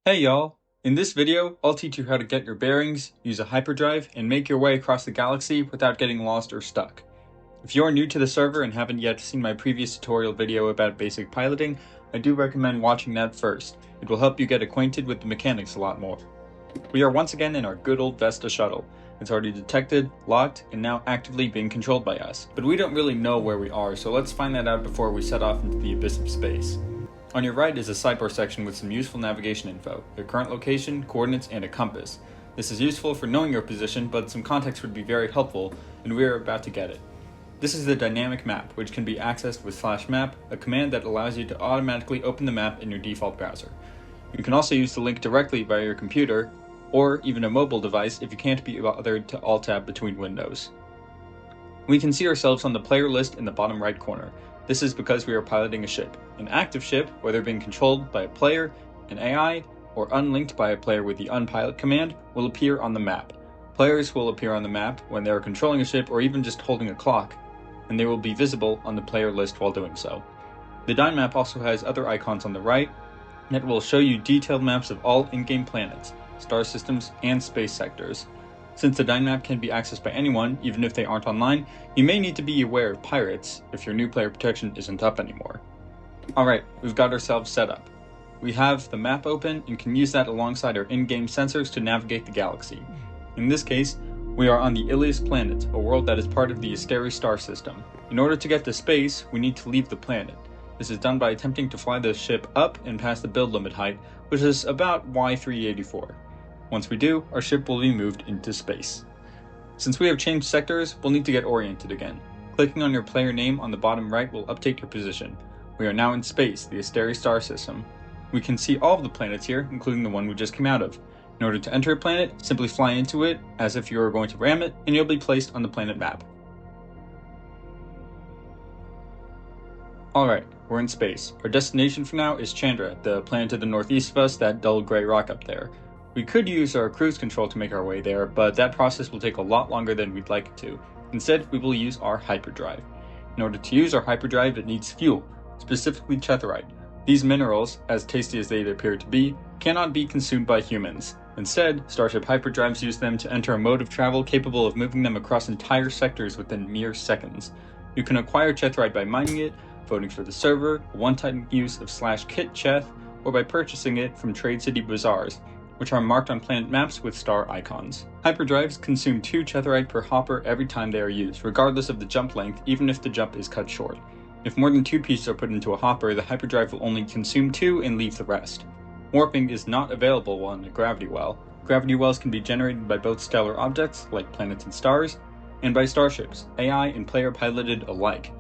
Hey y'all! In this video, I'll teach you how to get your bearings, use a hyperdrive, and make your way across the galaxy without getting lost or stuck. If you are new to the server and haven't yet seen my previous tutorial video about basic piloting, I do recommend watching that first. It will help you get acquainted with the mechanics a lot more. We are once again in our good old Vesta shuttle. It's already detected, locked, and now actively being controlled by us. But we don't really know where we are, so let's find that out before we set off into the abyss of space. On your right is a sidebar section with some useful navigation info, your current location, coordinates, and a compass. This is useful for knowing your position, but some context would be very helpful, and we are about to get it. This is the dynamic map, which can be accessed with /map, a command that allows you to automatically open the map in your default browser. You can also use the link directly via your computer, or even a mobile device if you can't be bothered to alt-tab between windows. We can see ourselves on the player list in the bottom right corner. This is because we are piloting a ship. An active ship, whether being controlled by a player, an AI, or unlinked by a player with the unpilot command, will appear on the map. Players will appear on the map when they are controlling a ship or even just holding a clock, and they will be visible on the player list while doing so. The Dyne map also has other icons on the right that will show you detailed maps of all in-game planets, star systems, and space sectors. Since the Dyne map can be accessed by anyone, even if they aren't online, you may need to be aware of pirates if your new player protection isn't up anymore. Alright, we've got ourselves set up. We have the map open and can use that alongside our in-game sensors to navigate the galaxy. In this case, we are on the Ilias planet, a world that is part of the Asteri star system. In order to get to space, we need to leave the planet. This is done by attempting to fly the ship up and past the build limit height, which is about Y384. Once we do, our ship will be moved into space. Since we have changed sectors, we'll need to get oriented again. Clicking on your player name on the bottom right will update your position. We are now in space, the Asteri star system. We can see all of the planets here, including the one we just came out of. In order to enter a planet, simply fly into it as if you were going to ram it, and you'll be placed on the planet map. Alright, we're in space. Our destination for now is Chandra, the planet to the northeast of us, that dull gray rock up there. We could use our cruise control to make our way there, but that process will take a lot longer than we'd like it to. Instead, we will use our hyperdrive. In order to use our hyperdrive, it needs fuel, specifically chetherite. These minerals, as tasty as they appear to be, cannot be consumed by humans. Instead, Starship hyperdrives use them to enter a mode of travel capable of moving them across entire sectors within mere seconds. You can acquire chetherite by mining it, voting for the server, a one-time use of /kitcheth, or by purchasing it from Trade City bazaars, which are marked on planet maps with star icons. Hyperdrives consume 2 chetherite per hopper every time they are used, regardless of the jump length, even if the jump is cut short. If more than 2 pieces are put into a hopper, the hyperdrive will only consume 2 and leave the rest. Warping is not available on a gravity well. Gravity wells can be generated by both stellar objects, like planets and stars, and by starships, AI and player piloted alike.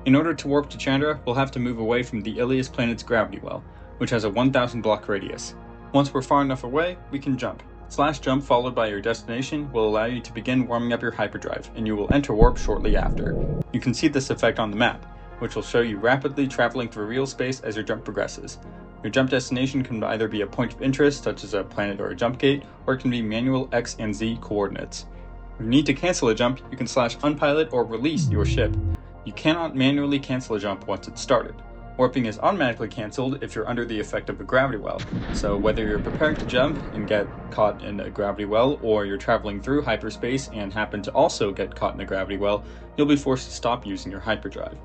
In order to warp to Chandra, we'll have to move away from the Ilias planet's gravity well, which has a 1,000 block radius. Once we're far enough away, we can jump. /jump followed by your destination will allow you to begin warming up your hyperdrive, and you will enter warp shortly after. You can see this effect on the map, which will show you rapidly traveling through real space as your jump progresses. Your jump destination can either be a point of interest, such as a planet or a jump gate, or it can be manual X and Z coordinates. If you need to cancel a jump, you can /unpilot or release your ship. You cannot manually cancel a jump once it's started. Warping is automatically cancelled if you're under the effect of a gravity well, so whether you're preparing to jump and get caught in a gravity well, or you're traveling through hyperspace and happen to also get caught in a gravity well, you'll be forced to stop using your hyperdrive.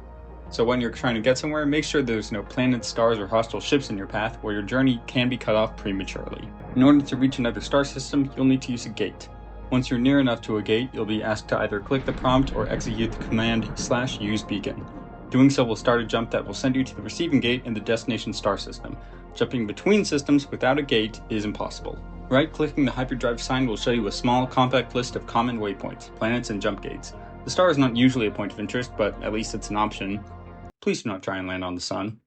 So when you're trying to get somewhere, make sure there's no planets, stars, or hostile ships in your path where your journey can be cut off prematurely. In order to reach another star system, you'll need to use a gate. Once you're near enough to a gate, you'll be asked to either click the prompt or execute the command /use beacon. Doing so will start a jump that will send you to the receiving gate in the destination star system. Jumping between systems without a gate is impossible. Right-clicking the hyperdrive sign will show you a small, compact list of common waypoints, planets, and jump gates. The star is not usually a point of interest, but at least it's an option. Please do not try and land on the sun.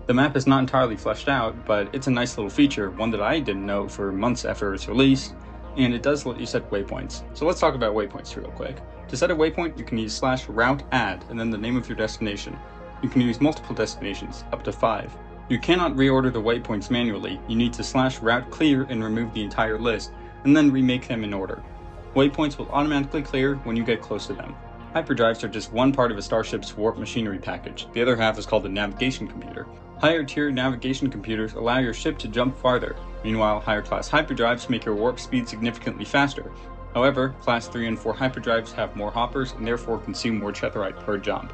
The map is not entirely fleshed out, but it's a nice little feature, one that I didn't know for months after its release, and it does let you set waypoints. So let's talk about waypoints real quick. To set a waypoint, you can use /route_add and then the name of your destination. You can use multiple destinations, up to 5. You cannot reorder the waypoints manually. You need to /route_clear and remove the entire list, and then remake them in order. Waypoints will automatically clear when you get close to them. Hyperdrives are just one part of a starship's warp machinery package. The other half is called a navigation computer. Higher tier navigation computers allow your ship to jump farther. Meanwhile, higher class hyperdrives make your warp speed significantly faster. However, class 3 and 4 hyperdrives have more hoppers and therefore consume more Chetherite per jump.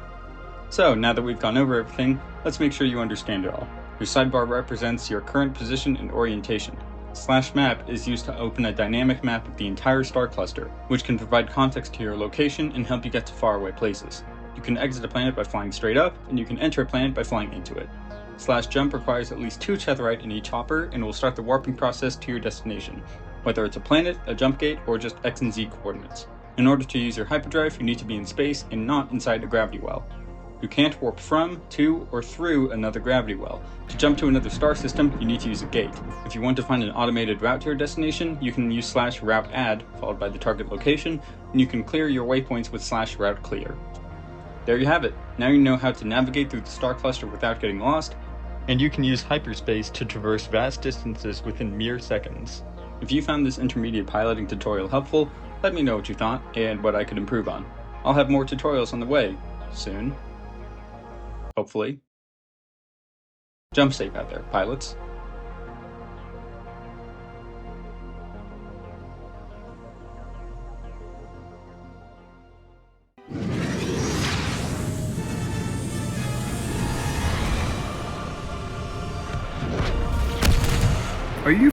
So, now that we've gone over everything, let's make sure you understand it all. Your sidebar represents your current position and orientation. /map is used to open a dynamic map of the entire star cluster, which can provide context to your location and help you get to faraway places. You can exit a planet by flying straight up, and you can enter a planet by flying into it. /jump requires at least 2 Chetherite in each hopper and will start the warping process to your destination, whether it's a planet, a jump gate, or just X and Z coordinates. In order to use your hyperdrive, you need to be in space and not inside a gravity well. You can't warp from, to, or through another gravity well. To jump to another star system, you need to use a gate. If you want to find an automated route to your destination, you can use /route_add, followed by the target location, and you can clear your waypoints with /route_clear. There you have it. Now you know how to navigate through the star cluster without getting lost, and you can use hyperspace to traverse vast distances within mere seconds. If you found this intermediate piloting tutorial helpful, let me know what you thought and what I could improve on. I'll have more tutorials on the way, soon. Hopefully. Jump safe out there, pilots. Are you